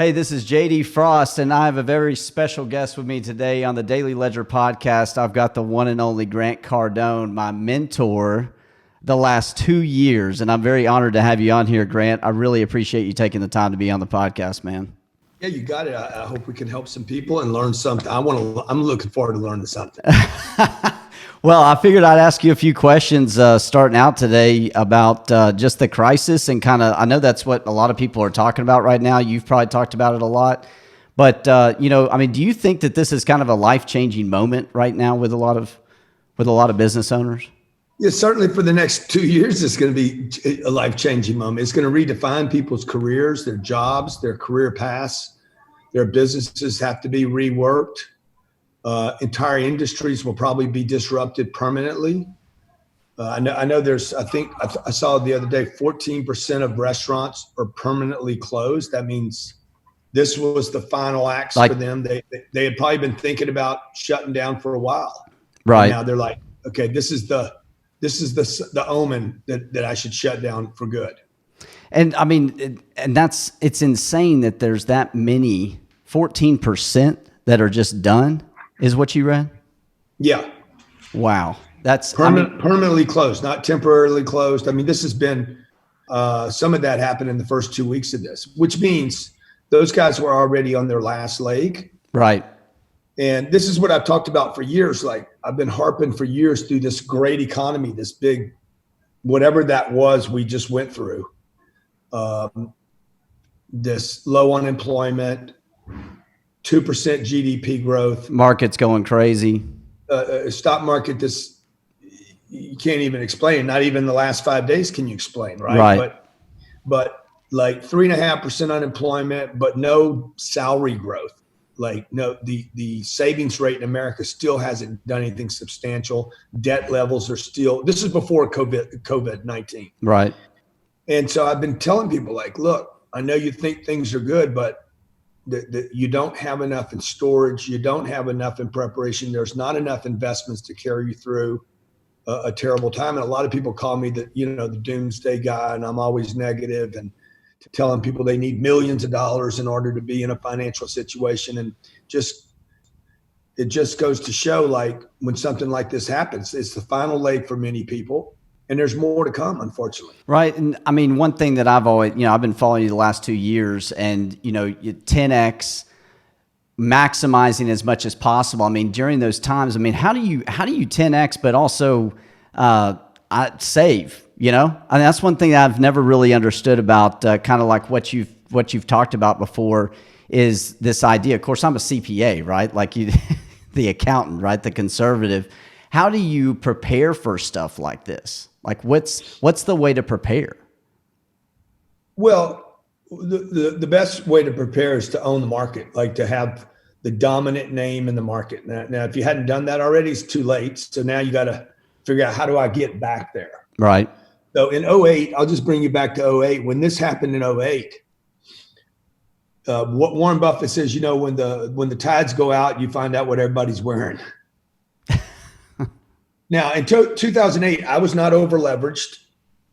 Hey, this is JD Frost, and I have a very special guest with me today on the Daily Ledger podcast. I've got the one and only Grant Cardone, my mentor the last 2 years, and I'm very honored to have you on here, Grant. I really appreciate you taking the time to be on the podcast, man. Yeah, you got it. I hope we can help some people and learn something. I'm looking forward to learning something. Well, I figured I'd ask you a few questions starting out today about just the crisis and I know that's what a lot of people are talking about right now. You've probably talked about it a lot, but do you think that this is kind of a life-changing moment right now with a lot of business owners? Yeah, certainly for the next 2 years, it's going to be a life-changing moment. It's going to redefine people's careers, their jobs, their career paths. Their businesses have to be reworked. Entire industries will probably be disrupted permanently. I know I think I saw the other day, 14% of restaurants are permanently closed. That means this was the final acts for them. They had probably been thinking about shutting down for a while. Right. And now they're like, okay, this is the omen that I should shut down for good. And I mean, it's insane that there's that many, 14% that are just done. Is what you read? Yeah. Wow. That's permanently closed, not temporarily closed. I mean, this has been, some of that happened in the first 2 weeks of this, which means those guys were already on their last leg. Right. And this is what I've talked about for years. Like I've been harping for years through this great economy, this big, whatever that was, we just went through. This low unemployment, 2% GDP growth. Market's going crazy. Stock market, you can't even explain. Not even the last 5 days can you explain, right? Right. But like 3.5% unemployment, but no salary growth. Like no, the savings rate in America still hasn't done anything substantial. Debt levels are still. This is before COVID-19. Right. And so I've been telling people like, look, I know you think things are good, but you don't have enough in storage. You don't have enough in preparation. There's not enough investments to carry you through a terrible time. And a lot of people call me the doomsday guy, and I'm always negative and telling people they need millions of dollars in order to be in a financial situation. And it just goes to show, like, when something like this happens, it's the final leg for many people. And there's more to come, unfortunately. Right. And I mean, one thing that I've always, I've been following you the last 2 years, and, you 10X, maximizing as much as possible. I mean, during those times, I mean, how do you 10X, but also save, I mean, that's one thing I've never really understood about kind of like what you've talked about before is this idea. Of course, I'm a CPA, right? Like the accountant, right? The conservative. How do you prepare for stuff like this? Like what's the way to prepare? Well, the best way to prepare is to own the market, like to have the dominant name in the market. Now, if you hadn't done that already, it's too late. So now you got to figure out, how do I get back there? Right. So in 2008, I'll just bring you back to 2008. When this happened in 2008, what Warren Buffett says, when the tides go out, you find out what everybody's wearing. Now, in 2008, I was not over leveraged.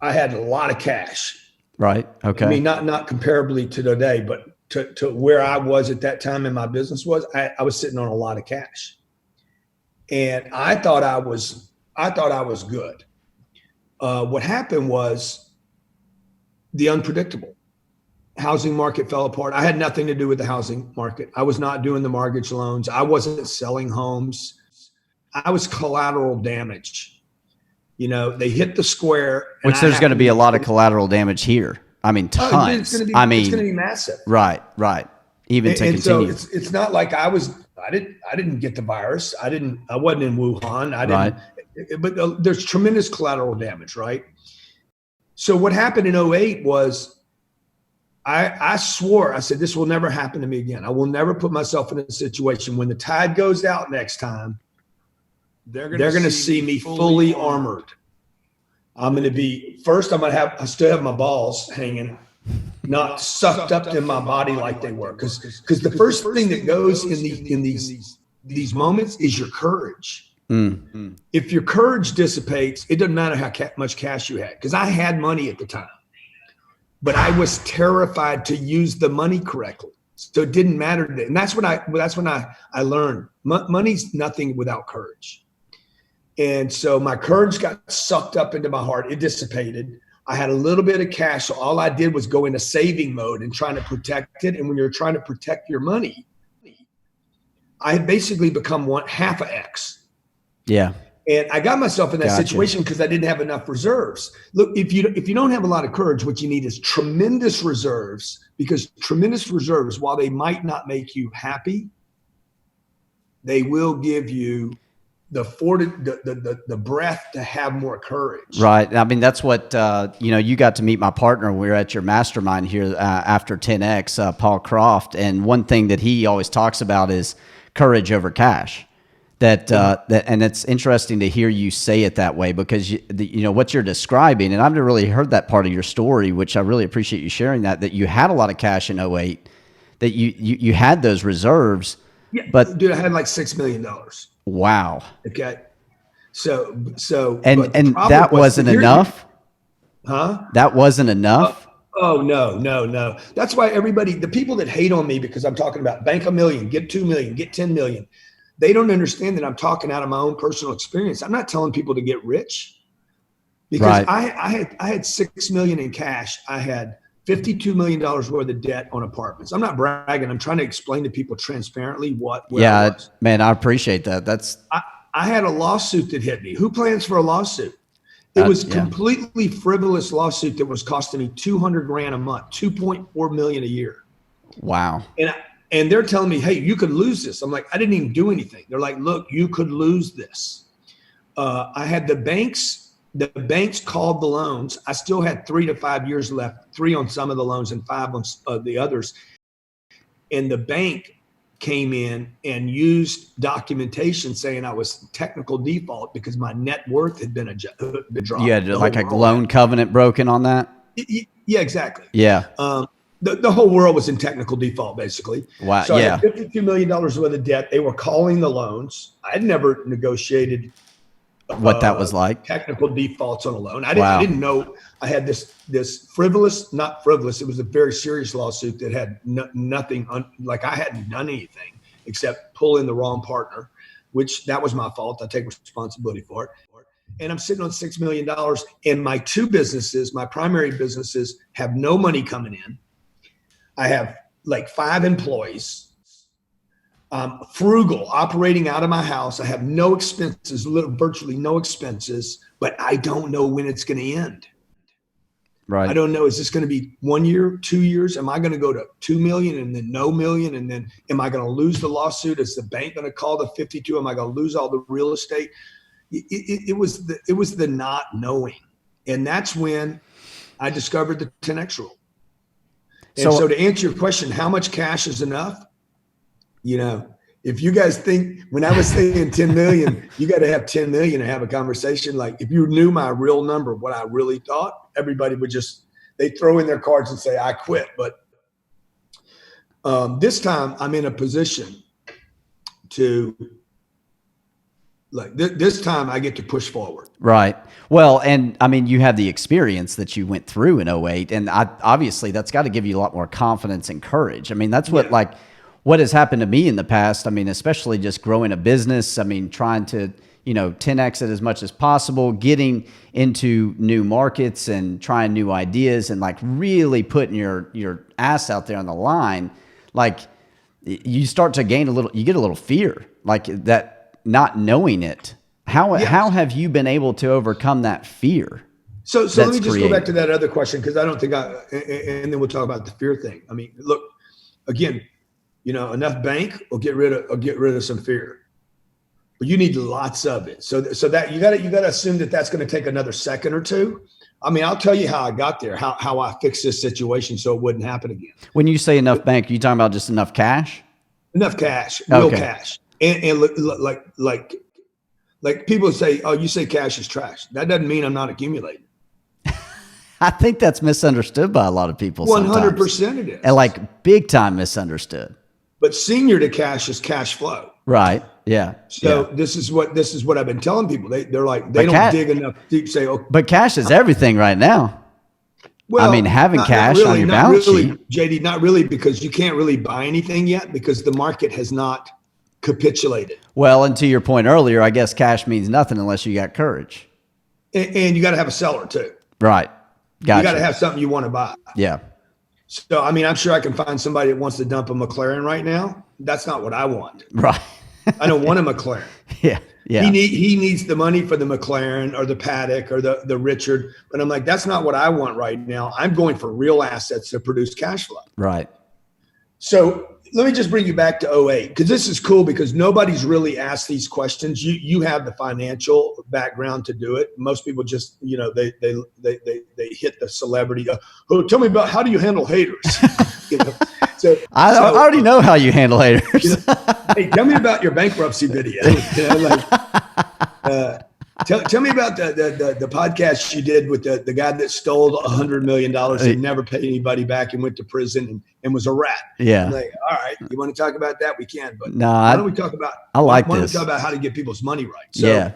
I had a lot of cash. Right. Okay. I mean, not comparably to today, but to where I was at that time in my business I was sitting on a lot of cash, and I thought I was good. What happened was the unpredictable. Housing market fell apart. I had nothing to do with the housing market. I was not doing the mortgage loans. I wasn't selling homes. I was collateral damage. They hit the square. Which there's going to be a lot of collateral damage here. I mean, tons. It's going to be massive. Right. Even to continue. So it's not like I didn't get the virus. I wasn't in Wuhan. Right. But there's tremendous collateral damage, right? So what happened in 2008 was I swore, I said, this will never happen to me again. I will never put myself in a situation when the tide goes out next time. They're going to see me fully armored. I'm going to be first. I still have my balls hanging, not sucked up in my body like they were. Because the first thing that goes in these moments is your courage. Mm-hmm. If your courage dissipates, it doesn't matter how much cash you had. Because I had money at the time, but I was terrified to use the money correctly. So it didn't matter to me. And that's when I learned money's nothing without courage. And so my courage got sucked up into my heart. It dissipated. I had a little bit of cash. So all I did was go into saving mode and trying to protect it. And when you're trying to protect your money, I had basically become half a X. Yeah. And I got myself in that situation because I didn't have enough reserves. Look, if you don't have a lot of courage, what you need is tremendous reserves, because tremendous reserves, while they might not make you happy, they will give you the breath to have more courage. Right. I mean, that's what, you got to meet my partner when we were at your mastermind here after 10X, Paul Croft. And one thing that he always talks about is courage over cash. And it's interesting to hear you say it that way, because what you're describing, and I've never really heard that part of your story, which I really appreciate you sharing that you had a lot of cash in '08, that you had those reserves. Yeah, but dude, I had like $6 million. Wow. Okay. So and that wasn't enough? Huh? That wasn't enough? Oh, no. That's why the people that hate on me because I'm talking about bank $1 million, get 2 million, get 10 million. They don't understand that I'm talking out of my own personal experience. I'm not telling people to get rich, because I had 6 million in cash. I had $52 million worth of debt on apartments. I'm not bragging. I'm trying to explain to people transparently where I was. Man, I appreciate that. I had a lawsuit that hit me. Who plans for a lawsuit? It was completely frivolous lawsuit that was costing me $200,000 a month, 2.4 million a year. Wow. And they're telling me, hey, you could lose this. I'm like, I didn't even do anything. They're like, look, you could lose this. I had the banks called the loans. I still had 3 to 5 years left, 3 on some of the loans and 5 on the others. And the bank came in and used documentation saying I was technical default because my net worth had been dropped. You had like a loan covenant broken on that? Yeah, exactly. Yeah. The whole world was in technical default, basically. Wow. So I had $52 million worth of debt. They were calling the loans. I'd never negotiated what that was like. Technical defaults on a loan. I didn't know I had this frivolous, not frivolous. It was a very serious lawsuit that had nothing like I hadn't done anything except pull in the wrong partner, which that was my fault. I take responsibility for it. And I'm sitting on $6 million, and my 2 businesses, my primary businesses, have no money coming in. I have like 5 employees. Frugal, operating out of my house. I have no expenses, virtually no expenses, but I don't know when it's going to end. Right. I don't know. Is this going to be 1 year, 2 years? Am I going to go to 2 million and then no million? And then am I going to lose the lawsuit? Is the bank going to call the 52? Am I going to lose all the real estate? It was the not knowing. And that's when I discovered the 10X rule. And so to answer your question, how much cash is enough? If you guys think when I was saying 10 million, you got to have 10 million to have a conversation. Like if you knew my real number, what I really thought, everybody would they throw in their cards and say, I quit. But this time I'm in a position to this time I get to push forward. Right. Well, and I mean, you have the experience that you went through in '08, and obviously that's got to give you a lot more confidence and courage. I mean, that's what what has happened to me in the past. I mean, especially just growing a business. I mean, trying to, 10X it as much as possible, getting into new markets and trying new ideas and like really putting your ass out there on the line. Like you start to gain you get a little fear, like that. Not knowing it. How have you been able to overcome that fear? So let me just go back to that other question, because I don't think and then we'll talk about the fear thing. I mean, look, again, enough bank will get rid of some fear, but you need lots of it. So that you got to assume that that's going to take another second or two. I mean, I'll tell you how I got there, how I fixed this situation so it wouldn't happen again. When you say enough bank, are you talking about just enough cash? Enough cash, real cash. And like people say, oh, you say cash is trash. That doesn't mean I'm not accumulating. I think that's misunderstood by a lot of people. 100% it is. And like big time misunderstood. But senior to cash is cash flow. Right. Yeah. So this is what I've been telling people. They're like, they don't dig enough deep, say, okay. But cash is everything right now. Well, I mean, having cash really, on your balance sheet. JD, not really, because you can't really buy anything yet because the market has not capitulated. Well, and to your point earlier, I guess cash means nothing unless you got courage. And you got to have a seller too. Right. Gotcha. You got to have something you want to buy. Yeah. So, I mean, I'm sure I can find somebody that wants to dump a McLaren right now. That's not what I want. Right. I don't want a McLaren. Yeah. Yeah. He needs the money for the McLaren or the Paddock or the Richard. But I'm like, that's not what I want right now. I'm going for real assets to produce cash flow. Right. So let me just bring you back to 08, because this is cool because nobody's really asked these questions. You have the financial background to do it. Most people just, they hit the celebrity. Oh, tell me about how do you handle haters? I already know how you handle haters. Hey, tell me about your bankruptcy video. Tell me about the podcast you did with the guy that stole $100 million and never paid anybody back and went to prison and was a rat. Yeah. I'm like, all right, you want to talk about that? We can. But no, why don't we talk about? Why don't we talk about how to get people's money right?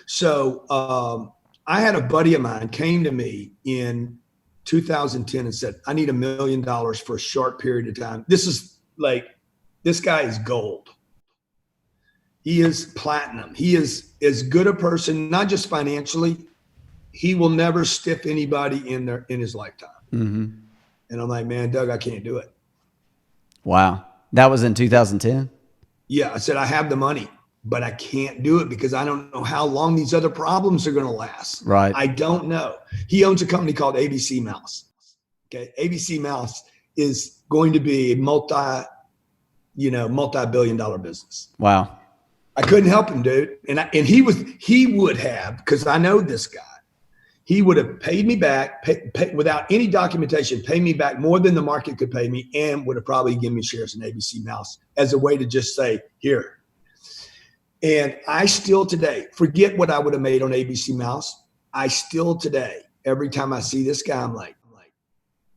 So I had a buddy of mine came to me in 2010 and said, I need $1 million for a short period of time. This guy is gold. He is platinum. He is as good a person, not just financially. He will never stiff anybody in his lifetime. Mm-hmm. And I'm like, man, Doug, I can't do it. Wow. That was in 2010? Yeah. I said, I have the money, but I can't do it because I don't know how long these other problems are going to last. Right. I don't know. He owns a company called ABC Mouse. Okay. ABC Mouse is going to be a multi-billion-dollar business. Wow. I couldn't help him, dude. And he would have, because I know this guy, he would have paid me back without any documentation, pay me back more than the market could pay me, and would have probably given me shares in ABC Mouse as a way to just say, here. And I still today, forget what I would have made on ABC Mouse. I still today, every time I see this guy, I'm like,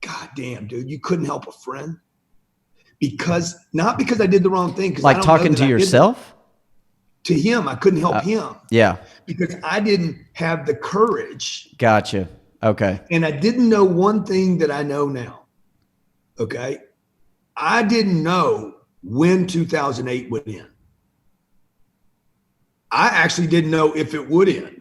God damn, dude, you couldn't help a friend. Not because I did the wrong thing. Like talking to yourself? To him, I couldn't help him. Yeah. Because I didn't have the courage. Gotcha. Okay. And I didn't know one thing that I know now. Okay. I didn't know when 2008 would end. I actually didn't know if it would end.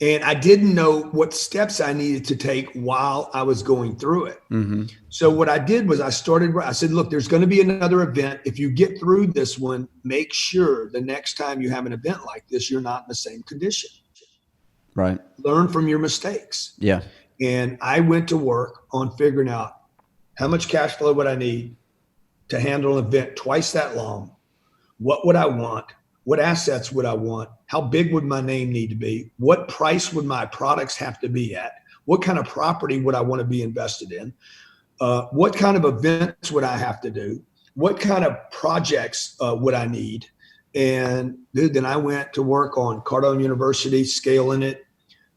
And I didn't know what steps I needed to take while I was going through it. Mm-hmm. So what I did was I said, look, there's going to be another event. If you get through this one, make sure the next time you have an event like this, you're not in the same condition. Right. Learn from your mistakes. Yeah. And I went to work on figuring out how much cash flow would I need to handle an event twice that long? What would I want? What assets would I want? How big would my name need to be? What price would my products have to be at? What kind of property would I want to be invested in? What kind of events would I have to do? What kind of projects would I need? And dude, then I went to work on Cardone University, scaling it,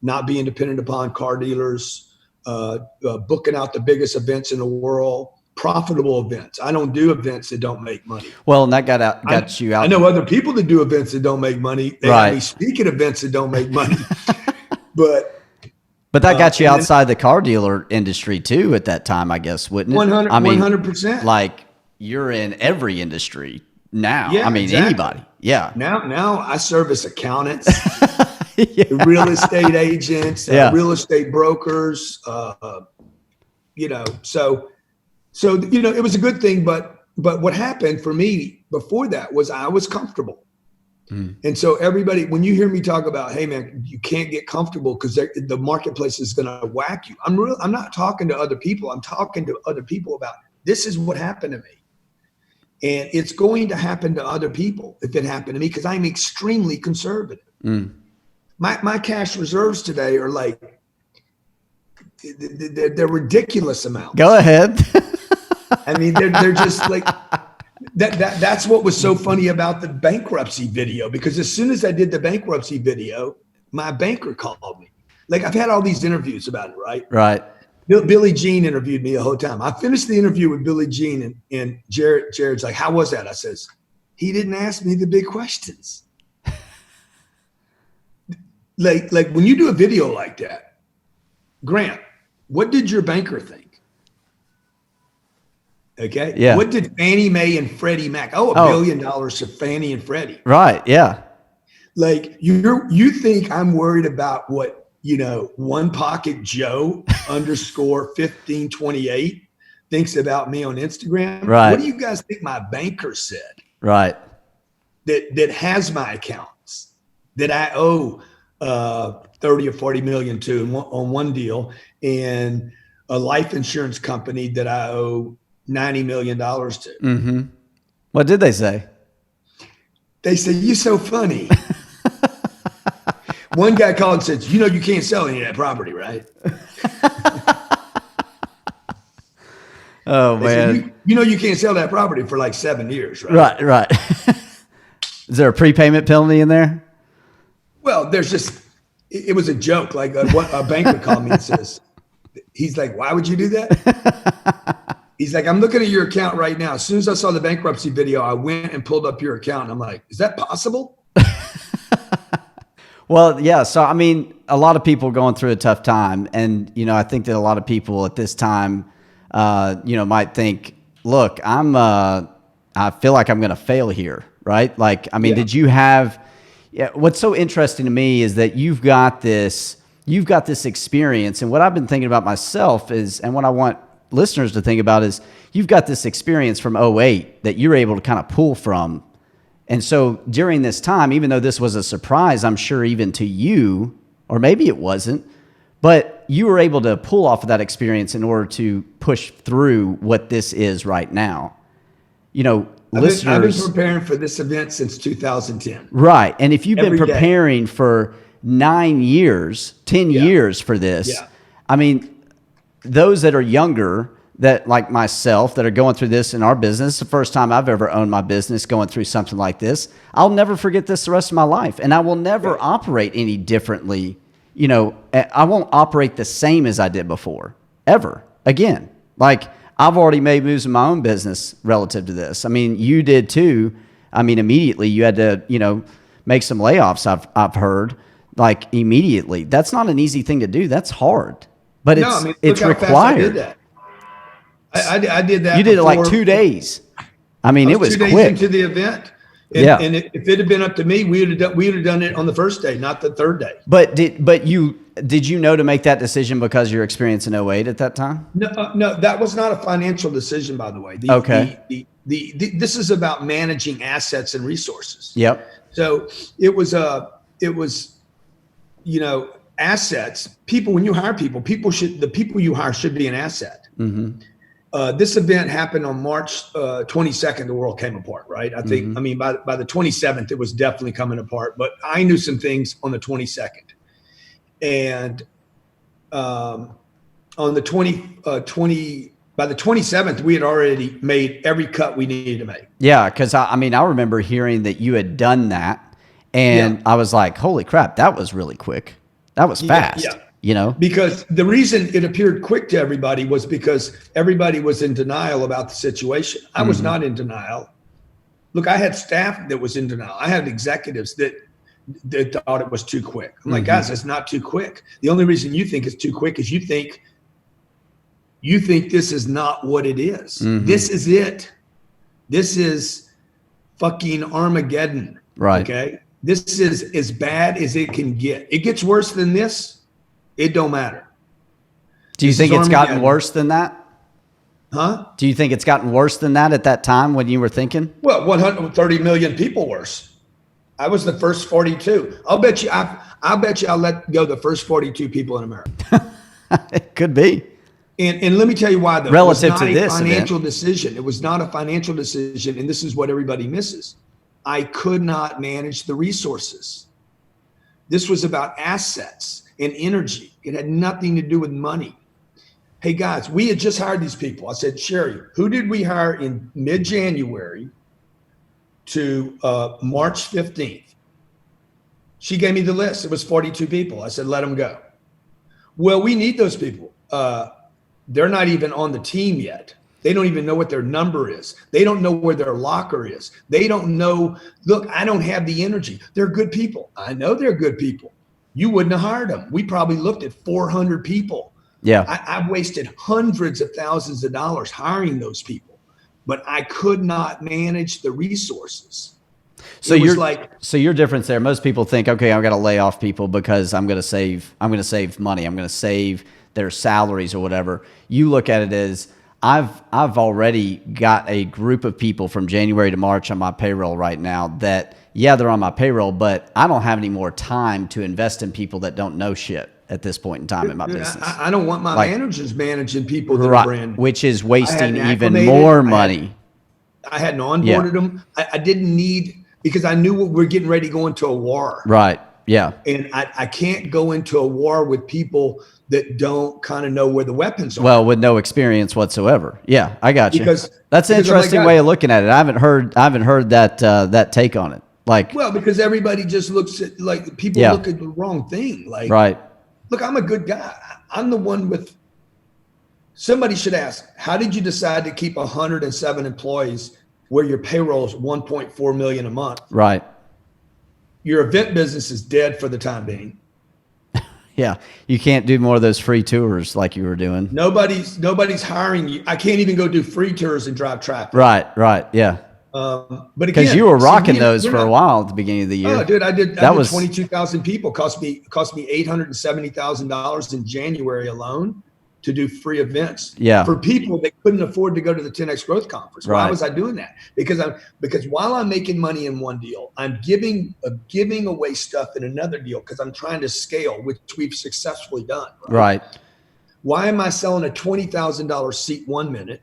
not being dependent upon car dealers, booking out the biggest events in the world. Profitable events. I don't do events that don't make money. Well, and that got you out. I know other people that do events that don't make money. They have me speak at events that don't make money. But that got you outside the car dealer industry too at that time, I guess, wouldn't it? 100%. Like you're in every industry now. Yeah, exactly. Anybody. Yeah. Now I service accountants, real estate agents, real estate brokers, So, it was a good thing, but what happened for me before that was I was comfortable. Mm. And so everybody, when you hear me talk about, hey man, you can't get comfortable because the marketplace is going to whack you. I'm not talking to other people. I'm talking to other people about this is what happened to me. And it's going to happen to other people if it happened to me because I'm extremely conservative. Mm. My cash reserves today are like, they're ridiculous amounts. Go ahead. I mean, they're just like that's what was so funny about the bankruptcy video, because as soon as I did the bankruptcy video, my banker called me. Like I've had all these interviews about it, right? Right. Billie Jean interviewed me the whole time. I finished the interview with Billie Jean and Jared's like, how was that? I says, he didn't ask me the big questions. like when you do a video like that, Grant, what did your banker think? Okay. Yeah. What did Fannie Mae and Freddie Mac? Oh, $1 billion to Fannie and Freddie. Right. Yeah. Like you think I'm worried about what, one pocket Joe underscore 1528 thinks about me on Instagram? Right. What do you guys think my banker said? Right. That has my accounts that I owe 30 or 40 million to on one deal, and a life insurance company that I owe $90 million to. Mm-hmm. What did they say? They said, "You're so funny." One guy called and said, "You can't sell any of that property, right?" Oh, They man. said, you can't sell that property for like 7 years, right? Right. Right. Is there a prepayment penalty in there? Well, it was a joke. Like a banker called me and says, he's like, "Why would you do that?" He's like, "I'm looking at your account right now. As soon as I saw the bankruptcy video, I went and pulled up your account. And I'm like, is that possible?" Well, yeah. So, I mean, a lot of people going through a tough time. And, I think that a lot of people at this time, might think, look, I feel like I'm going to fail here. Right. Like, I mean, Yeah. did you what's so interesting to me is that you've got this experience. And what I've been thinking about myself is, and what I want listeners to think about is, you've got this experience from '08 that you're able to kind of pull from. And so during this time, even though this was a surprise, I'm sure even to you, or maybe it wasn't, but you were able to pull off of that experience in order to push through what this is right now. Listeners, I've been preparing for this event since 2010. Right. And if you've been Every day. preparing for 9 years, 10 Yeah. years for this, Yeah. I mean, those that are younger, that like myself, that are going through this in our business, the first time I've ever owned my business going through something like this, I'll never forget this the rest of my life. And I will never operate any differently. I won't operate the same as I did before, ever again. Like, I've already made moves in my own business relative to this. I mean, you did too. I mean, immediately you had to, make some layoffs. I've heard, like, immediately. That's not an easy thing to do. That's hard, but it's look how fast I required. did that. I did that. You did it like 2 days. I mean, it was 2 days quick. into the event. And if it had been up to me, we would have done it on the first day, not the third day. But did you know to make that decision because your experience in '08 at that time? No, that was not a financial decision, by the way. This is about managing assets and resources. Yep. So it was assets. People, when you hire people, the people you hire should be an asset. Mm-hmm. This event happened on March 22nd. The world came apart, right? I think. Mm-hmm. I mean, by the 27th, it was definitely coming apart. But I knew some things on the 22nd, and on the by the 27th, we had already made every cut we needed to make. Yeah, because I remember hearing that you had done that, and I was like, "Holy crap, that was really quick. That was fast." Yeah. Because the reason it appeared quick to everybody was because everybody was in denial about the situation. I was not in denial. Look, I had staff that was in denial. I had executives that thought it was too quick. I'm like, guys, it's not too quick. The only reason you think it's too quick is you think this is not what it is. This is it. This is fucking Armageddon. Right. Okay. This is as bad as it can get. It gets worse than this. It don't matter. Do you think it's gotten worse than that? Huh? Do you think it's gotten worse than that at that time when you were thinking? Well, 130 million people worse. I was the first 42. I'll bet you I'll let go the first 42 people in America. It could be. And let me tell you why, though. Relative to this it was not a financial decision. It was not a financial decision, and this is what everybody misses. I could not manage the resources. This was about assets and energy. It had nothing to do with money. Hey guys, we had just hired these people. I said, Sherry, who did we hire in mid-January to March 15th? She gave me the list. It was 42 people. I said, let them go. Well, we need those people. They're not even on the team yet. They don't even know what their number is. They don't know where their locker is. They don't know. Look, I don't have the energy. They're good people. I know they're good people. You wouldn't have hired them. We probably looked at 400 people. Yeah. I've wasted hundreds of thousands of dollars hiring those people, but I could not manage the resources. So It was like, so your difference there. Most people think, okay, I've got to lay off people because I'm going to save money. I'm going to save their salaries or whatever. You look at it as I've already got a group of people from January to March on my payroll right now that, yeah, they're on my payroll, but I don't have any more time to invest in people that don't know shit at this point in time in my business. I don't want my Like, managers managing people that are right, brand new. which is I wasting hadn't even acclimated. more money. I hadn't Yeah. onboarded them. I didn't need, because I knew we're getting ready to go into a war. Right. Yeah. And I can't go into a war with people that don't kind of know where the weapons are. Well, with no experience whatsoever. Yeah, I got you. Because that's an I'm like, interesting God, way of looking at it. I haven't heard that that take on it. Like, well, because everybody just looks at, like, people Yeah. look at the wrong thing. Like, right. look, I'm a good guy. I'm the one with, somebody should ask, how did you decide to keep 107 employees where your payroll is 1.4 million a month? Right. Your event business is dead for the time being. Yeah. You can't do more of those free tours like you were doing. Nobody's hiring you. I can't even go do free tours and drive traffic. Right. Right. Yeah. But Because again, you were rocking see, those for a while at the beginning of the year. Oh, dude, I did 22,000 people. Cost me $870,000 in January alone to do free events. Yeah. For people that couldn't afford to go to the 10X Growth Conference. Right. Why was I doing that? Because while I'm making money in one deal, I'm giving away stuff in another deal because I'm trying to scale, which we've successfully done. Right. Why am I selling a $20,000 seat 1 minute?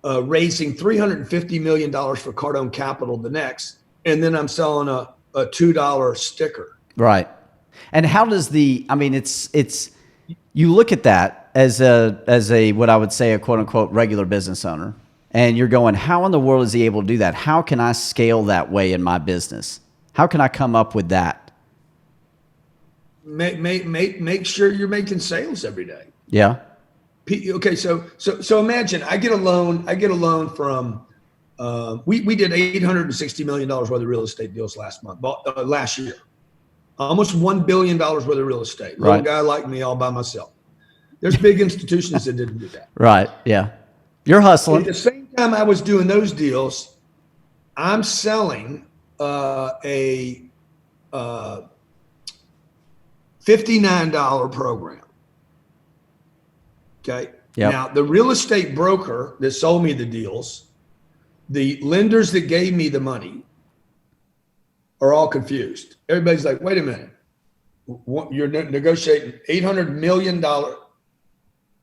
Raising $350 million for Cardone Capital the next, and then I'm selling a $2 sticker. Right. And how does it's you look at that as a what I would say a quote unquote regular business owner, and you're going, how in the world is he able to do that? How can I scale that way in my business? How can I come up with that? Make sure you're making sales every day. Yeah. Okay, so imagine I get a loan from we did $860 million worth of real estate deals last year, almost $1 billion worth of real estate. Little Right. guy like me all by myself. There's big institutions that didn't do that. Right. Yeah. You're hustling. At the same time I was doing those deals, I'm selling a $59 program. Okay. Yep. Now, the real estate broker that sold me the deals, the lenders that gave me the money are all confused. Everybody's like, wait a minute. You're negotiating $800 million,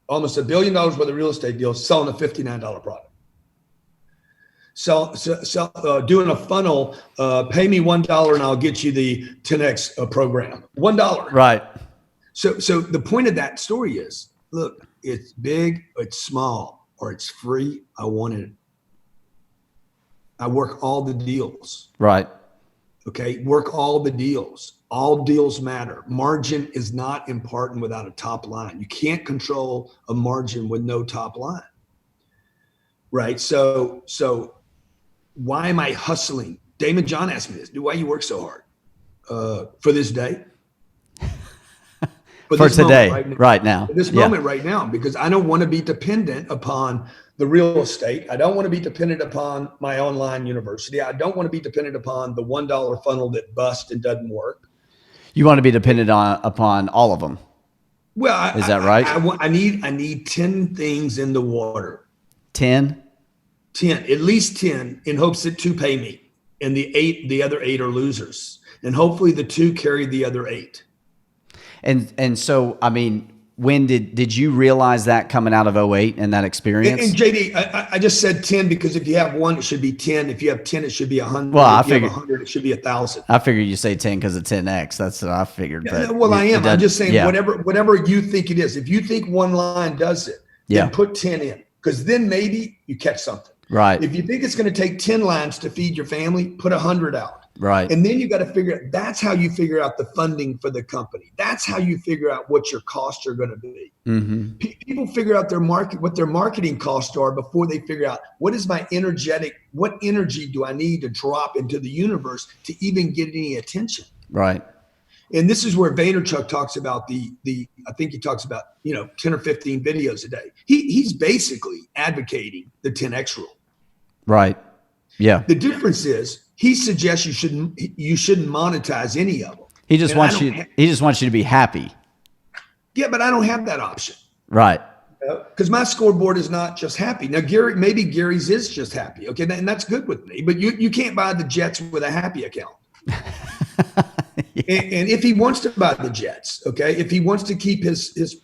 almost $1 billion worth of real estate deals, selling a $59 product. So doing a funnel, pay me $1 and I'll get you the 10X program. $1. Right. So the point of that story is, look, it's big, it's small, or it's free. I want it. I work all the deals. Right. Okay. Work all the deals. All deals matter. Margin is not important without a top line. You can't control a margin with no top line. Right. So why am I hustling? Damon John asked me this. Why you work so hard? For this day? For today, right now. For this moment right now, because I don't want to be dependent upon the real estate. I don't want to be dependent upon my online university. I don't want to be dependent upon the $1 funnel that busts and doesn't work. You want to be dependent upon all of them. Well, is that right? I need 10 things in the water. 10? 10, at least 10, in hopes that 2 pay me, and the other 8 are losers, and hopefully the 2 carry the other 8. And so, I mean, when did you realize that coming out of 08 and that experience? And JD, I just said 10 because if you have 1, it should be 10. If you have 10, it should be 100. Well, if you have 100, it should be 1,000. I figured you say 10 because of 10X. That's what I figured. But well, I am. I'm just saying whatever you think it is. If you think one line does it, then put 10 in, because then maybe you catch something. Right. If you think it's going to take 10 lines to feed your family, put 100 out. Right. And then you got to figure out, that's how you figure out the funding for the company. That's how you figure out what your costs are going to be. Mm-hmm. People figure out what their marketing costs are before they figure out what energy do I need to drop into the universe to even get any attention. Right. And this is where Vaynerchuk talks about I think he talks about, 10 or 15 videos a day. He's basically advocating the 10X rule. Right. Yeah. The difference is he suggests you shouldn't monetize any of them. He just wants you to be happy. Yeah, but I don't have that option. Right. Because my scoreboard is not just happy. Now, maybe Gary's is just happy. Okay, and that's good with me. But you can't buy the Jets with a happy account. Yeah. And if he wants to buy the Jets, okay, if he wants to keep his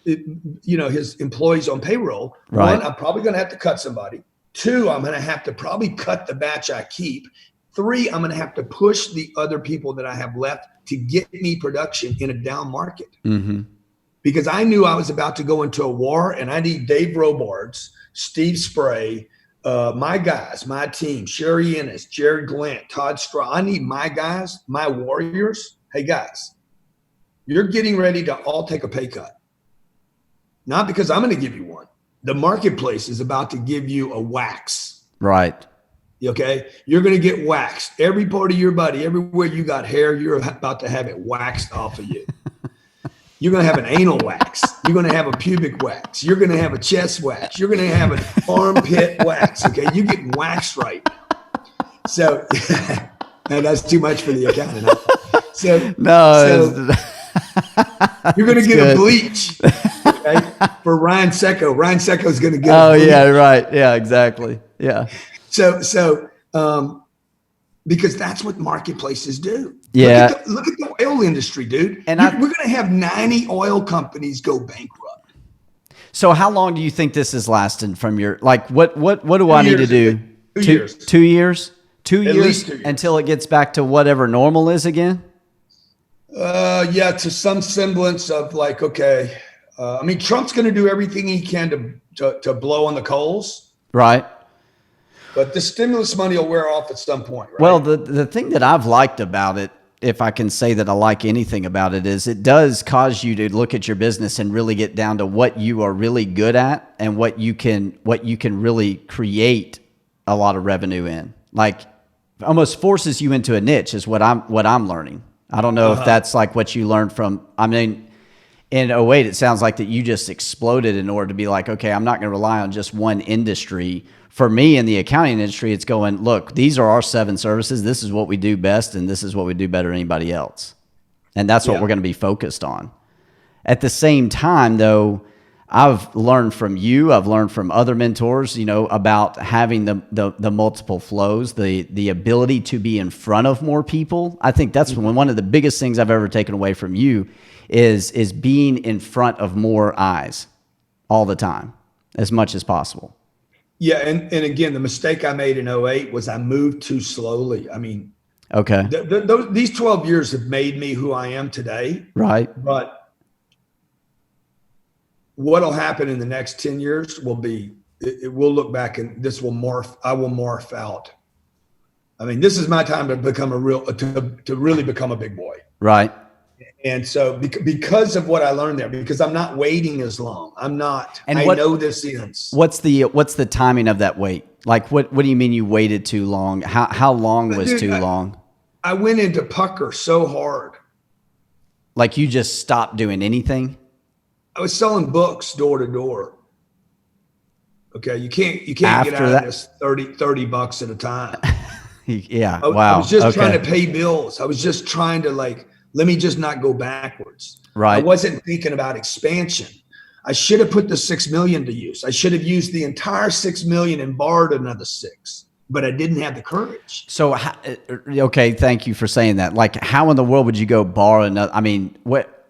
employees on payroll, right. One, I'm probably going to have to cut somebody. Two, I'm going to have to probably cut the batch I keep. Three, I'm going to have to push the other people that I have left to get me production in a down market. Mm-hmm. Because I knew I was about to go into a war, and I need Dave Robards, Steve Spray, my guys, my team, Sherry Ennis, Jared Glant, Todd Straw. I need my guys, my warriors. Hey, guys, you're getting ready to all take a pay cut. Not because I'm going to give you one. The marketplace is about to give you a wax. Right. Okay? You're going to get waxed. Every part of your body, everywhere you got hair, you're about to have it waxed off of you. You're going to have an anal wax. You're going to have a pubic wax. You're going to have a chest wax. You're going to have an armpit wax. Okay, you're getting waxed right now. So that's too much for the accountant. So you're going to get a bleach, okay, for Ryan Secco. Ryan Secco is going to get. Oh, yeah, right. Yeah, exactly. Yeah. So because that's what marketplaces do. Yeah. Look at the oil industry, dude. And we're going to have 90 oil companies go bankrupt. So how long do you think this is lasting from your, like, what do I need to do? 2 years. 2 years? 2 years, least 2 years until it gets back to whatever normal is again? Yeah, to some semblance of like, okay. I mean, Trump's going to do everything he can to blow on the coals. Right. But the stimulus money will wear off at some point, right? Well, the thing that I've liked about it, if I can say that I like anything about it, is it does cause you to look at your business and really get down to what you are really good at and what you can really create a lot of revenue in. Like, almost forces you into a niche is what I'm learning. I don't know if that's like what you learned from. I mean, in 08, it sounds like that you just exploded in order to be like, okay, I'm not going to rely on just one industry. For me in the accounting industry, it's going, look, these are our 7 services. This is what we do best, and this is what we do better than anybody else. And that's what we're going to be focused on. At the same time, though, I've learned from you, I've learned from other mentors, about having the multiple flows, the ability to be in front of more people. I think that's one of the biggest things I've ever taken away from you is being in front of more eyes all the time, as much as possible. Yeah, and again, the mistake I made in 08 was I moved too slowly. I mean, okay, these 12 years have made me who I am today. Right. But what'll happen in the next 10 years will be, it will look back and this will morph. I will morph out. I mean, this is my time to become to really become a big boy. Right. And so because of what I learned there, because I'm not waiting as long, I'm not, and I know this ends. What's the timing of that wait? Like, what do you mean you waited too long? How long was too long? I went into pucker so hard. Like, you just stopped doing anything? I was selling books door to door. Okay. You can't After get out that? of this 30 bucks at a time. Yeah. Wow. I was just Okay. trying to pay bills. I was just trying to let me just not go backwards. Right. I wasn't thinking about expansion. I should have put the 6 million to use. I should have used the entire 6 million and borrowed another 6, but I didn't have the courage. So, okay. Thank you for saying that. Like, how in the world would you go borrow another? I mean,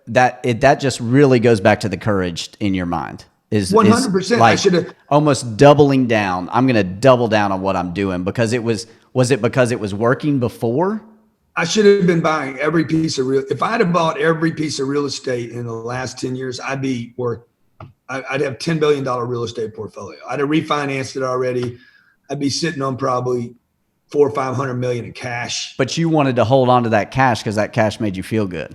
that just really goes back to the courage in your mind. Is 100%. Like I should have almost doubling down. I'm going to double down on what I'm doing because was it because it was working before? I should have been buying every piece of if I had bought every piece of real estate in the last 10 years, I'd be worth, I'd have $10 billion real estate portfolio. I'd have refinanced it already. I'd be sitting on probably 400 or 500 million in cash. But you wanted to hold on to that cash because that cash made you feel good.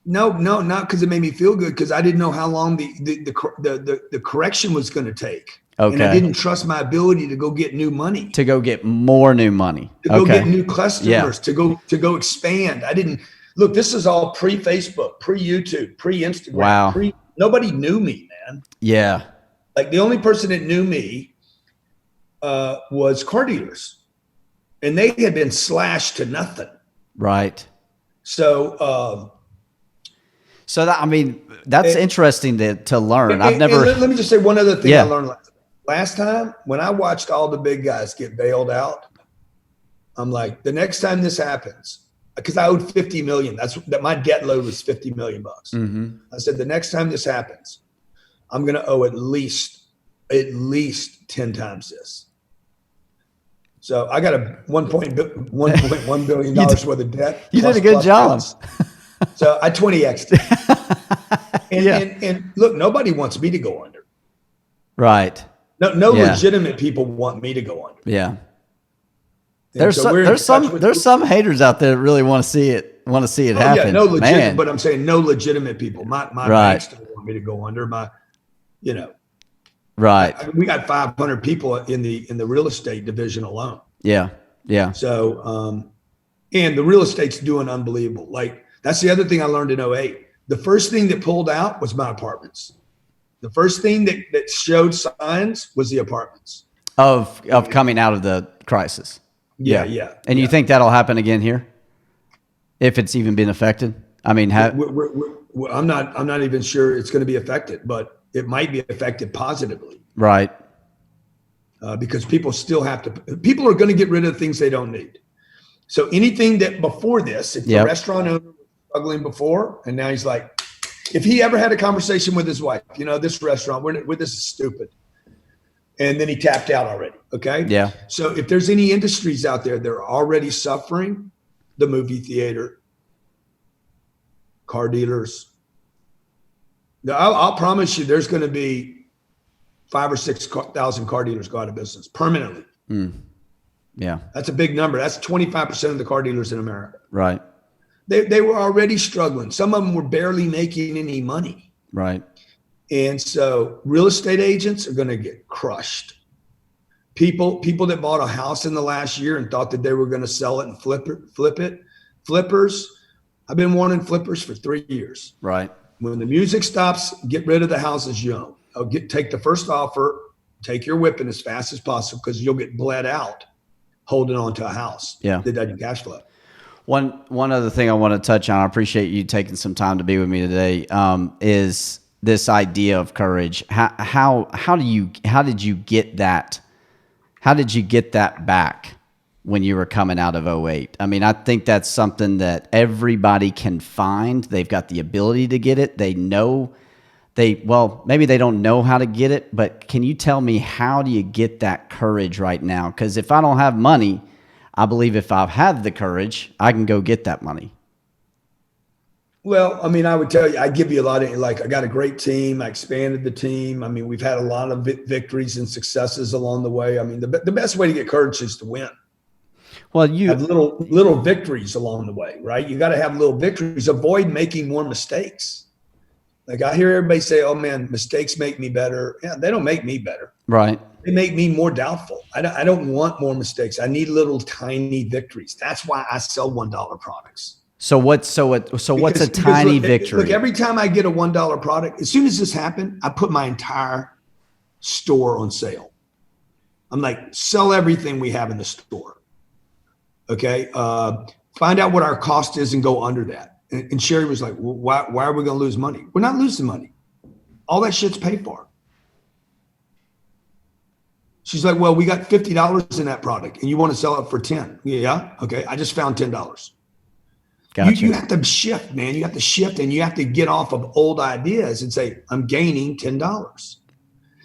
No, not because it made me feel good. Because I didn't know how long the correction was going to take. Okay. And I didn't trust my ability to go get new money. To go get more new money. To go get new customers. Yeah. To go expand. I didn't. Look, this is all pre-Facebook, pre-YouTube, pre-Instagram, Wow. nobody knew me, man. Yeah. Like the only person that knew me was car dealers, and they had been slashed to nothing. Right. So, So that, I mean, that's interesting to learn. I've and never. let me just say one other thing I Yeah. learned last time when I watched all the big guys get bailed out. I'm like, the next time this happens, because I owed 50 million. That my debt load was 50 million bucks. Mm-hmm. I said, the next time this happens, I'm going to owe at least 10 times this. So I got a $1.1 billion worth of debt. You did a good job. So I 20x'd it. And look, nobody wants me to go under. Right. No legitimate people want me to go under. Yeah. And There's some haters out there that really want to see it happen. Yeah, no legitimate, Man. but I'm saying no legitimate people. My banks don't want me to go under. Right. We got 500 people in the real estate division alone. Yeah. Yeah. So, and the real estate's doing unbelievable. Like that's the other thing I learned in 2008. The first thing that pulled out was my apartments. The first thing that showed signs was the apartments Of coming out of the crisis. Yeah. And you think that'll happen again here, if it's even been affected? I mean, I'm not even sure it's going to be affected, but it might be affected positively. Right. Because people are going to get rid of things they don't need. So anything that before this, if the restaurant owner was struggling before, and now he's like, if he ever had a conversation with his wife, this restaurant, this is stupid. And then he tapped out already. Okay. Yeah. So if there's any industries out there that are already suffering, the movie theater, car dealers, I'll promise you there's going to be 5,000 or 6,000 car dealers go out of business permanently. Yeah. That's a big number. That's 25% of the car dealers in America. Right. They were already struggling. Some of them were barely making any money. Right. And so real estate agents are going to get crushed. People that bought a house in the last year and thought that they were going to sell it and flip it. Flippers. I've been warning flippers for 3 years. Right. When the music stops, get rid of the houses you own. Take the first offer, take your whipping as fast as possible because you'll get bled out holding on to a house that doesn't cash flow. One other thing I want to touch on, I appreciate you taking some time to be with me today, is this idea of courage. How did you get that? How did you get that back when you were coming out of 2008? I mean, I think that's something that everybody can find. They've got the ability to get it. They know maybe they don't know how to get it, but can you tell me, how do you get that courage right now? Because if I don't have money, I believe if I've had the courage, I can go get that money. Well, I mean, I would tell you, I give you a lot of, I got a great team. I expanded the team. I mean, we've had a lot of victories and successes along the way. I mean, the best way to get courage is to win. Well, you have little victories along the way, right? You got to have little victories. Avoid making more mistakes. Like I hear everybody say, "Oh man, mistakes make me better." Yeah, they don't make me better. Right. They make me more doubtful. I don't want more mistakes. I need little tiny victories. That's why I sell $1 products. So what's a tiny victory? Look, every time I get a $1 product, as soon as this happened, I put my entire store on sale. I'm like, sell everything we have in the store. Okay. Find out what our cost is and go under that. And Sherry was like, well, why are we going to lose money? We're not losing money. All that shit's paid for. She's like, well, we got $50 in that product and you want to sell it for 10. Yeah. Okay. I just found $10. Gotcha. You have to shift, man. You have to shift and you have to get off of old ideas and say, I'm gaining $10.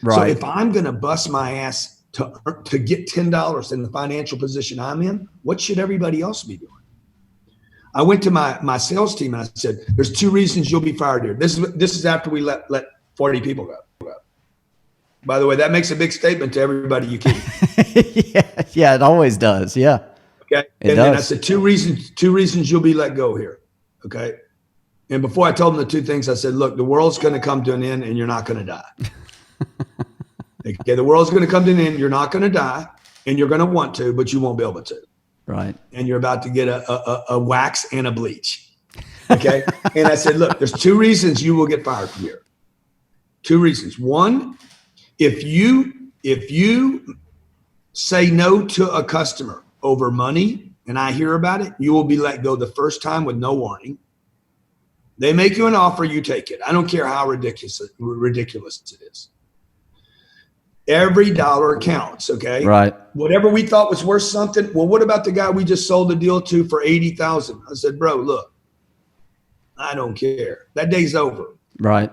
Right. So if I'm going to bust my ass to get $10 in the financial position I'm in, what should everybody else be doing? I went to my sales team and I said, there's 2 reasons you'll be fired here. This is after we let 40 people go. By the way, that makes a big statement to everybody you keep. Yeah, it always does. Yeah. Okay. Then I said, 2 reasons you'll be let go here. Okay. And before I told them the 2 things, I said, look, the world's going to come to an end and you're not going to die. Okay. The world's going to come to an end. You're not going to die and you're going to want to, but you won't be able to. Right. And you're about to get a wax and a bleach. Okay. And I said, look, there's 2 reasons you will get fired from here. 2 reasons. One, if you say no to a customer over money and I hear about it, you will be let go the first time with no warning. They make you an offer, you take it. I don't care how ridiculous it is. Every dollar counts, okay? Right. Whatever we thought was worth something. Well, what about the guy we just sold the deal to for $80,000? I said, bro, look, I don't care. That day's over. Right.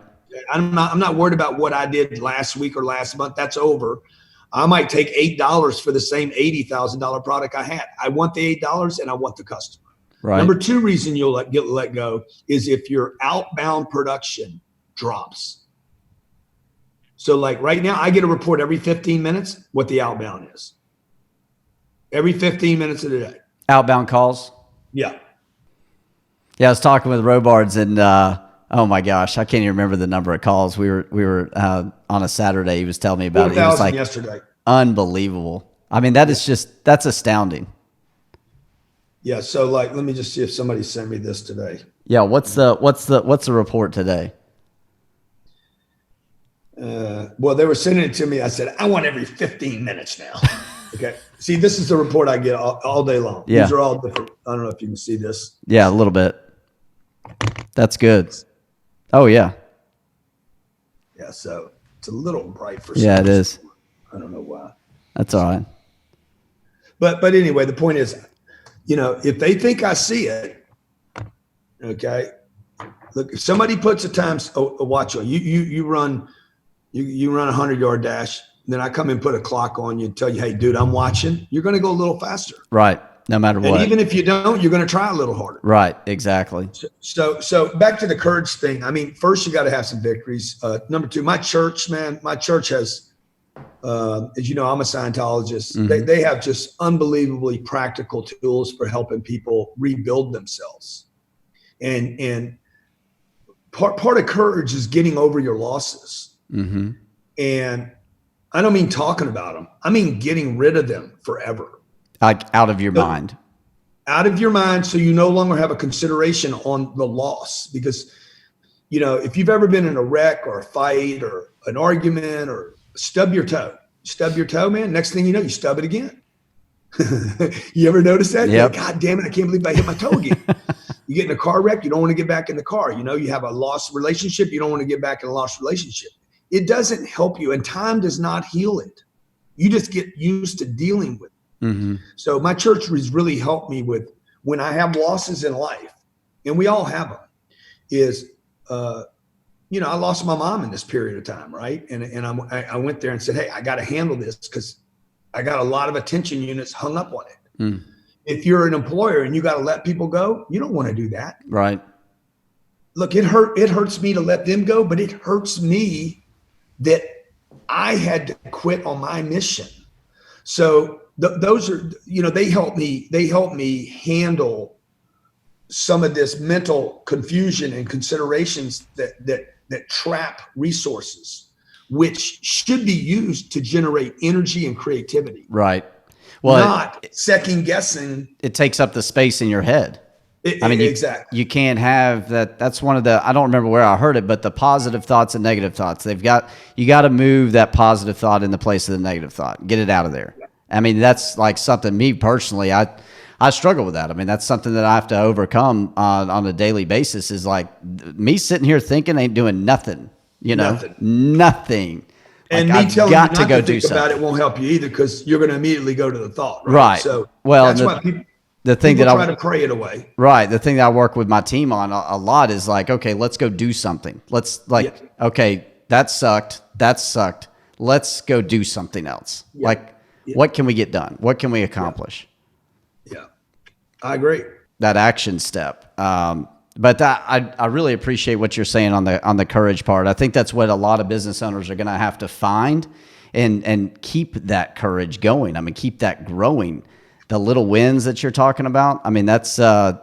I'm not worried about what I did last week or last month. That's over. I might take $8 for the same $80,000 product I had. I want the $8 and I want the customer. Outbound calls. Yeah. Yeah, I was talking with Robards, and oh my gosh, I can't even remember the number of calls. We were on a Saturday. He was telling me about it. He was like, yesterday. Unbelievable. I mean, that's astounding. Yeah. So like, let me just see if somebody sent me this today. Yeah. What's the report today? Well, they were sending it to me. I said, I want every 15 minutes now. Okay. See, this is the report I get all day long. Yeah. These are all different. I don't know if you can see this. Yeah, a little bit. That's good. Oh yeah. Yeah. So it's a little bright for Yeah, it is. I don't know why. That's all right. But anyway, the point is, if they think I see it, okay. Look, if somebody puts a watch on you run a 100-yard dash, then I come and put a clock on you and tell you, hey, dude, I'm watching. You're going to go a little faster. Right. No matter what. And even if you don't, you're going to try a little harder. Right. Exactly. So back to the courage thing. I mean, first you got to have some victories. Number 2, my church has, as you know, I'm a Scientologist. Mm-hmm. They have just unbelievably practical tools for helping people rebuild themselves. And part of courage is getting over your losses. Mm-hmm. And I don't mean talking about them. I mean getting rid of them forever. Like out of your mind. Out of your mind, so you no longer have a consideration on the loss. Because, if you've ever been in a wreck or a fight or an argument or stub your toe, man, next thing you know, you stub it again. You ever notice that? Yep. Like, God damn it, I can't believe I hit my toe again. You get in a car wreck, you don't want to get back in the car. You have a lost relationship, you don't want to get back in a lost relationship. It doesn't help you, and time does not heal it. You just get used to dealing with it. Mm-hmm. So my church has really helped me with when I have losses in life, and we all have them, is, I lost my mom in this period of time, right? And I went there and said, hey, I got to handle this because I got a lot of attention units hung up on it. Mm. If you're an employer and you got to let people go, you don't want to do that. Right. Look, it hurts me to let them go, but it hurts me that I had to quit on my mission. So those are, they help me handle some of this mental confusion and considerations that trap resources, which should be used to generate energy and creativity. Right. Well, not second guessing. It takes up the space in your head. Exactly. You can't have that. That's one of the, I don't remember where I heard it, but the positive thoughts and negative thoughts, you got to move that positive thought in the place of the negative thought, get it out of there. Yeah. I mean, that's like something, me personally, I struggle with that. I mean, that's something that I have to overcome on a daily basis, is like me sitting here thinking ain't doing nothing, nothing. And like, me telling you not to go think about it won't help you either, because you're going to immediately go to the thought. Right. So well, that's why people try to pray it away. Right. The thing that I work with my team on a lot is like, okay, let's go do something. Okay, that sucked. Let's go do something else. Yeah. What can we get done? What can we accomplish? Yeah, I agree. That action step. But I really appreciate what you're saying on the courage part. I think that's what a lot of business owners are going to have to find and keep that courage going. I mean, keep that growing. The little wins that you're talking about. I mean, that's, I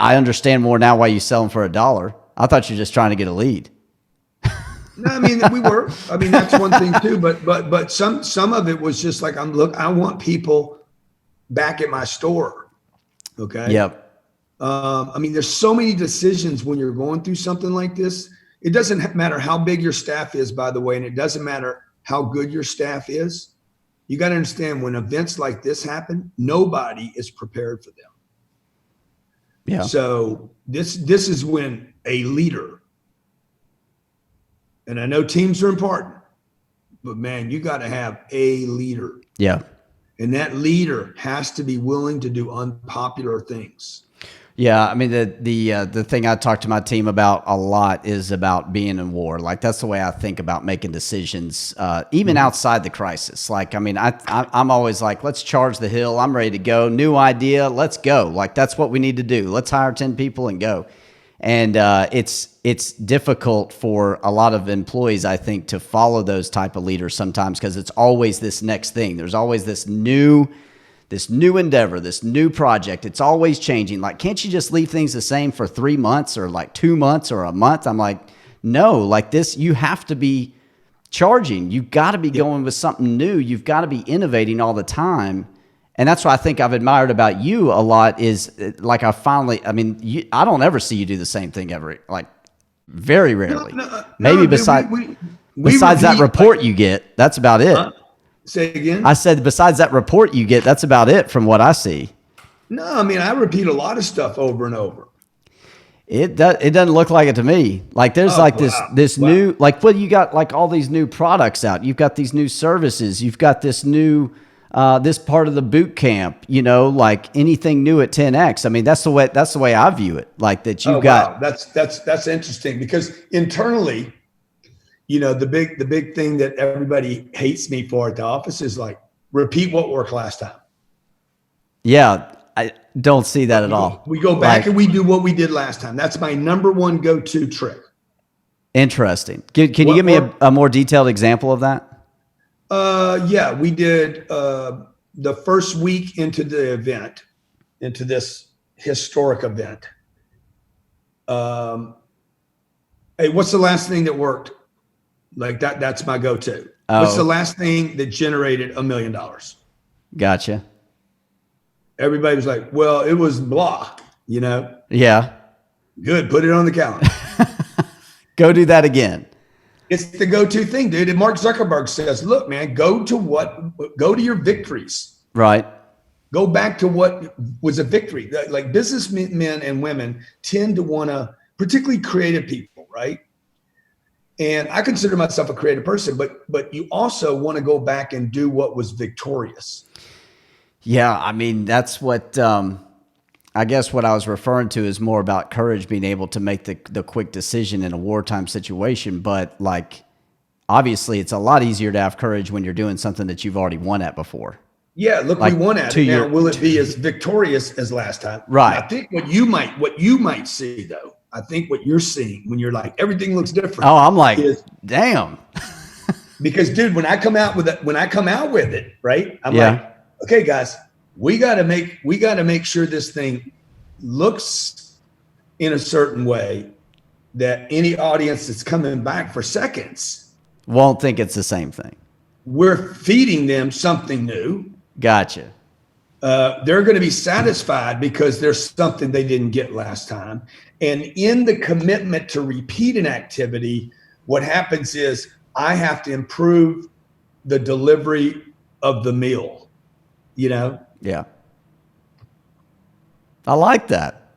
understand more now why you sell them for $1. I thought you were just trying to get a lead. No, I mean, we were. I mean, that's one thing too. But some of it was just like, I want people back at my store. Okay. Yep. I mean, there's so many decisions when you're going through something like this. It doesn't matter how big your staff is, by the way, and it doesn't matter how good your staff is. You got to understand, when events like this happen, nobody is prepared for them. Yeah. So this is when a leader, and I know teams are important, but man, you got to have a leader. Yeah. And that leader has to be willing to do unpopular things. Yeah, I mean the thing I talk to my team about a lot is about being in war. Like that's the way I think about making decisions, even outside the crisis. Like I mean, I'm always like, let's charge the hill. I'm ready to go. New idea, let's go. Like that's what we need to do. Let's hire 10 people and go. And it's difficult for a lot of employees, I think, to follow those type of leaders sometimes because it's always this next thing. There's always this new endeavor, this new project. It's always changing. Like, can't you just leave things the same for 3 months or like 2 months or a month? I'm like, no, like this, you have to be charging. You've got to be going with something new. You've got to be innovating all the time. And that's what I think I've admired about you a lot is like I mean, I don't ever see you do the same thing ever, like very rarely. Maybe besides that report you get, that's about it. Say again? I said, besides that report you get, that's about it from what I see. No, I mean, I repeat a lot of stuff over and over. It doesn't look like it to me. Like there's this new, like what you got, like all these new products out. You've got these new services. You've got this new, this part of the boot camp, you know, like anything new at 10X. I mean, that's the way I view it. Like that you've got. Wow. That's interesting because internally, you know, the big thing that everybody hates me for at the office is like, repeat what worked last time. Yeah, I don't see that at all. We go back and we do what we did last time. That's my number one go-to trick. Interesting. Can you give me a more detailed example of that? Yeah, we did the first week into the event, into this historic event. Hey, what's the last thing that worked? Like that's my go-to. Oh. What's the last thing that generated $1 million? Gotcha. Everybody was like, well, it was blah, you know? Yeah. Good. Put it on the calendar. Go do that again. It's the go-to thing, dude. And Mark Zuckerberg says, look, man, go to your victories. Right. Go back to what was a victory. Like businessmen and women tend to want to, particularly creative people, right? And I consider myself a creative person, but you also want to go back and do what was victorious. Yeah, I mean, that's what I guess what I was referring to is more about courage, being able to make the quick decision in a wartime situation. But like, obviously, it's a lot easier to have courage when you're doing something that you've already won at before. Yeah, look, like, we won at it. Now, will it be as victorious as last time? Right. And I think what you might see though. I think what you're seeing when you're like, everything looks different. Oh, I'm like, damn. Because dude, when I come out with it, right? I'm like, okay, guys, we got to make sure this thing looks in a certain way that any audience that's coming back for seconds won't think it's the same thing. We're feeding them something new. Gotcha. They're going to be satisfied because there's something they didn't get last time. And in the commitment to repeat an activity, what happens is I have to improve the delivery of the meal, you know? Yeah. I like that.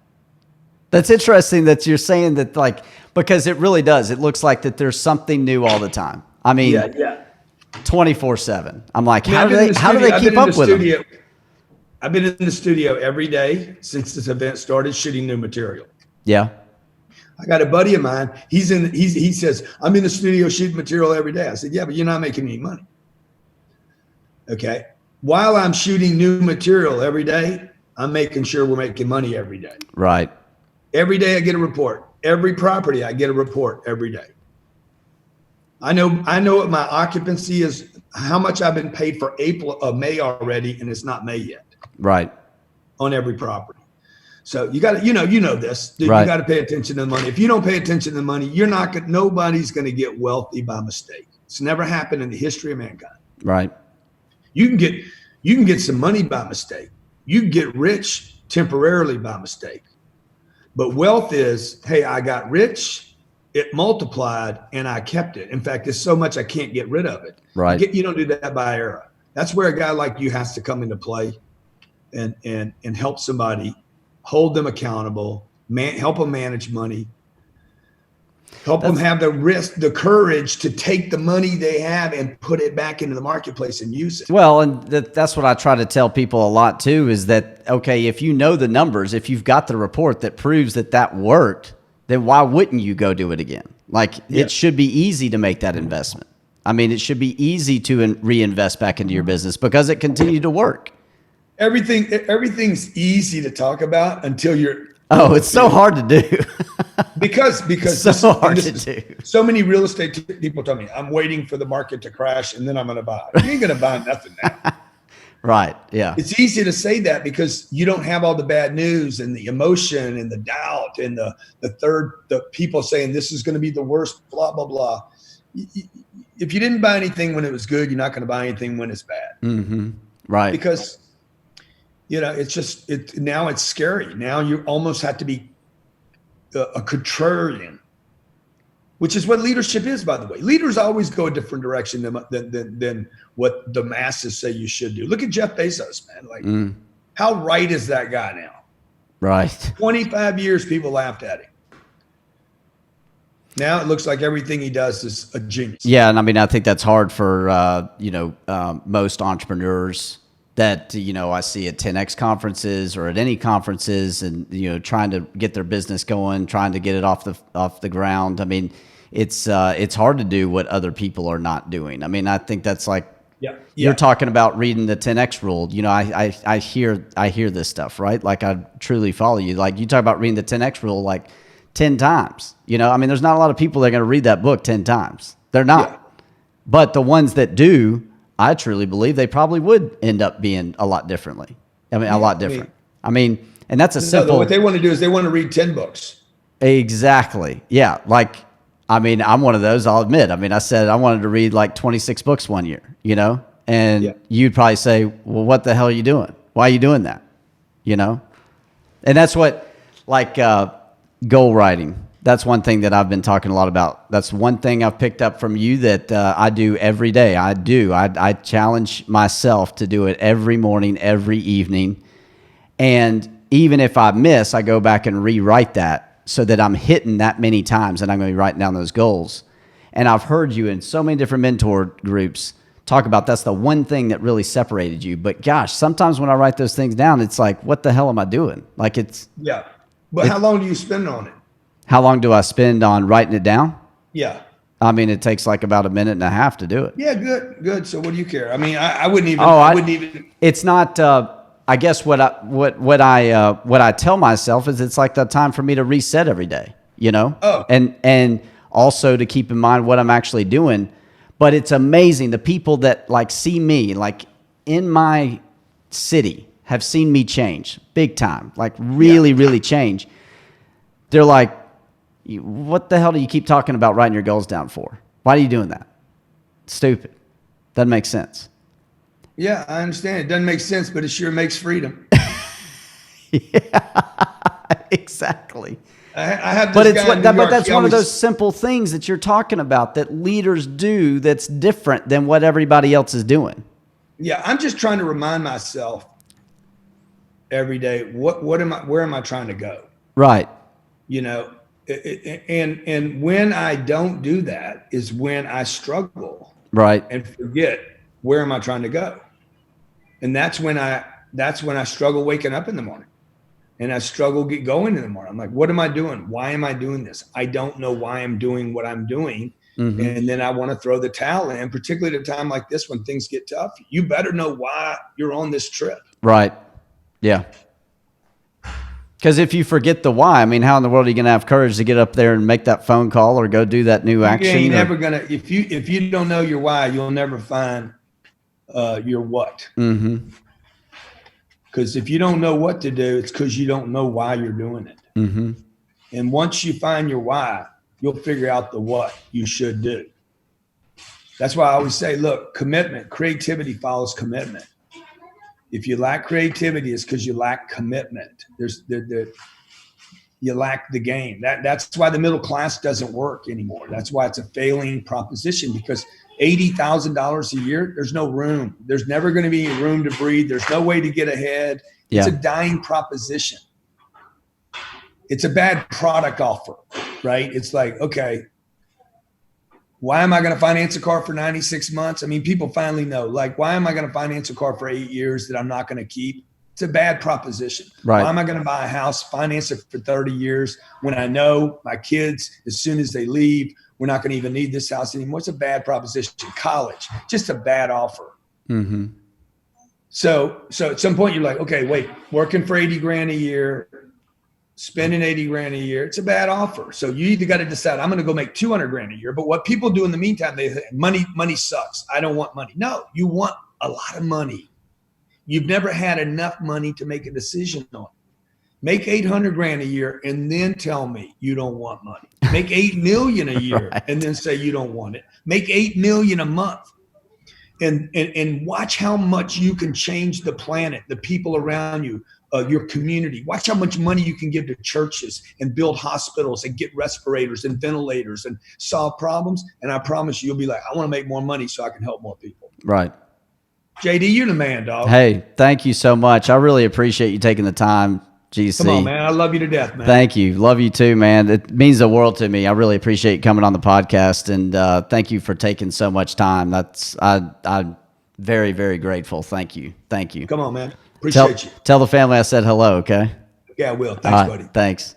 That's interesting that you're saying that, like, because it really does. It looks like that there's something new all the time. I mean, 24/7. I'm like, how do they keep up with them? I've been in the studio every day since this event started shooting new material. Yeah. I got a buddy of mine. He says, I'm in the studio shooting material every day. I said, yeah, but you're not making any money. Okay. While I'm shooting new material every day, I'm making sure we're making money every day. Right. Every day I get a report. Every property I get a report every day. I know what my occupancy is, how much I've been paid for May already, and it's not May yet. Right. On every property. So you got to, you know this, dude, right. You got to pay attention to the money. If you don't pay attention to the money, nobody's going to get wealthy by mistake. It's never happened in the history of mankind. Right. You can get some money by mistake. You can get rich temporarily by mistake. But wealth is, hey, I got rich, it multiplied, and I kept it. In fact, it's so much I can't get rid of it. Right. You don't do that by error. That's where a guy like you has to come into play and help somebody, hold them accountable, help them manage money, help them have the courage to take the money they have and put it back into the marketplace and use it. Well, and that's what I try to tell people a lot too, is that, okay, if you know the numbers, if you've got the report that proves that worked, then why wouldn't you go do it again? Like, it should be easy to make that investment. I mean, it should be easy to reinvest back into your business because it continued to work. Everything's easy to talk about until you're. Oh, it's so hard to do. because so hard to do. So many real estate people tell me, I'm waiting for the market to crash and then I'm going to buy. You ain't going to buy nothing now. Right. Yeah. It's easy to say that because you don't have all the bad news and the emotion and the doubt and the people saying this is going to be the worst, blah, blah, blah. If you didn't buy anything when it was good, you're not going to buy anything when it's bad. Mm-hmm. Right. Because, now it's scary. Now you almost have to be a contrarian, which is what leadership is, by the way. Leaders always go a different direction than what the masses say you should do. Look at Jeff Bezos, man. Like, how right is that guy now? Right. 25 years, people laughed at him. Now it looks like everything he does is a genius. Yeah, and I mean, I think that's hard for most entrepreneurs that I see at 10X conferences or at any conferences, and trying to get their business going, trying to get it off the ground. I mean, it's hard to do what other people are not doing. I mean, I think that's like you're talking about reading the 10X rule. I hear this stuff, right? Like, I truly follow you. Like, you talk about reading the 10X rule like 10 times. I mean, there's not a lot of people that are going to read that book 10 times. They're not. Yeah. But the ones that do, I truly believe they probably would end up being a lot differently. I mean, a lot different. I mean, and that's a simple. What they want to do is they want to read 10 books. Exactly. Yeah. Like, I mean, I'm one of those, I'll admit. I mean, I said I wanted to read like 26 books one year, and you'd probably say, well, what the hell are you doing? Why are you doing that? And that's what, like, goal writing. That's one thing that I've been talking a lot about. That's one thing I've picked up from you that I do every day. I challenge myself to do it every morning, every evening. And even if I miss, I go back and rewrite that so that I'm hitting that many times and I'm going to be writing down those goals. And I've heard you in so many different mentor groups talk about that's the one thing that really separated you. But gosh, sometimes when I write those things down, it's like, what the hell am I doing? Like, it's. Yeah. But how long do you spend on it? How long do I spend on writing it down? Yeah. I mean, it takes like about a minute and a half to do it. Yeah, good. So what do you care? I mean, I wouldn't even. I wouldn't even. It's not. I guess what I tell myself is it's like the time for me to reset every day. Oh. And also to keep in mind what I'm actually doing. But it's amazing the people that like see me like in my city have seen me change big time, like really change. They're like, what the hell do you keep talking about writing your goals down for? Why are you doing that? It's stupid. Doesn't make sense. Yeah, I understand. It doesn't make sense, but it sure makes freedom. Yeah, exactly. I have this but guy but that's one of those simple things that you're talking about that leaders do that's different than what everybody else is doing. Yeah, I'm just trying to remind myself every day, where am I trying to go? Right. And when I don't do that is when I struggle. Right. And forget, where am I trying to go? And that's when I struggle waking up in the morning. And I struggle get going in the morning. I'm like, what am I doing? Why am I doing this? I don't know why I'm doing what I'm doing. Mm-hmm. And then I want to throw the towel in, particularly at a time like this when things get tough. You better know why you're on this trip. Right. Yeah. Because if you forget the why, I mean, how in the world are you going to have courage to get up there and make that phone call or go do that new action? You ain't never going to, if you don't know your why, you'll never find your what. Mm-hmm. Because if you don't know what to do, it's because you don't know why you're doing it. Mm-hmm. And once you find your why, you'll figure out the what you should do. That's why I always say, look, creativity follows commitment. If you lack creativity, it's because you lack commitment. you lack the game. That's why the middle class doesn't work anymore. That's why it's a failing proposition, because $80,000 a year, there's no room. There's never going to be room to breathe. There's no way to get ahead. It's a dying proposition. It's a bad product offer, right? It's like, okay, why am I going to finance a car for 96 months? I mean, people finally know, like, why am I going to finance a car for 8 years that I'm not going to keep? It's a bad proposition. Right. Why am I going to buy a house, finance it for 30 years when I know my kids, as soon as they leave, we're not going to even need this house anymore? It's a bad proposition. College, just a bad offer. Mm-hmm. So at some point you're like, okay, wait, working for 80 grand a year, spending 80 grand a year, it's a bad offer. So you either got to decide, I'm going to go make 200 grand a year. But what people do in the meantime, they say, money sucks. I don't want money. No, you want a lot of money. You've never had enough money to make a decision on. Make 800 grand a year and then tell me you don't want money. Make 8 million a year right. And then say you don't want it. Make 8 million a month. And watch how much you can change the planet, the people around you, your community. Watch how much money you can give to churches and build hospitals and get respirators and ventilators and solve problems. And I promise you'll be like, I want to make more money so I can help more people. Right. JD, you're the man, dog. Hey, thank you so much. I really appreciate you taking the time, GC. Come on, man. I love you to death, man. Thank you. Love you too, man. It means the world to me. I really appreciate you coming on the podcast, and thank you for taking so much time. I'm very, very grateful. Thank you. Thank you. Come on, man. Appreciate you. Tell the family I said hello, okay? Yeah, I will. Thanks, buddy. Thanks.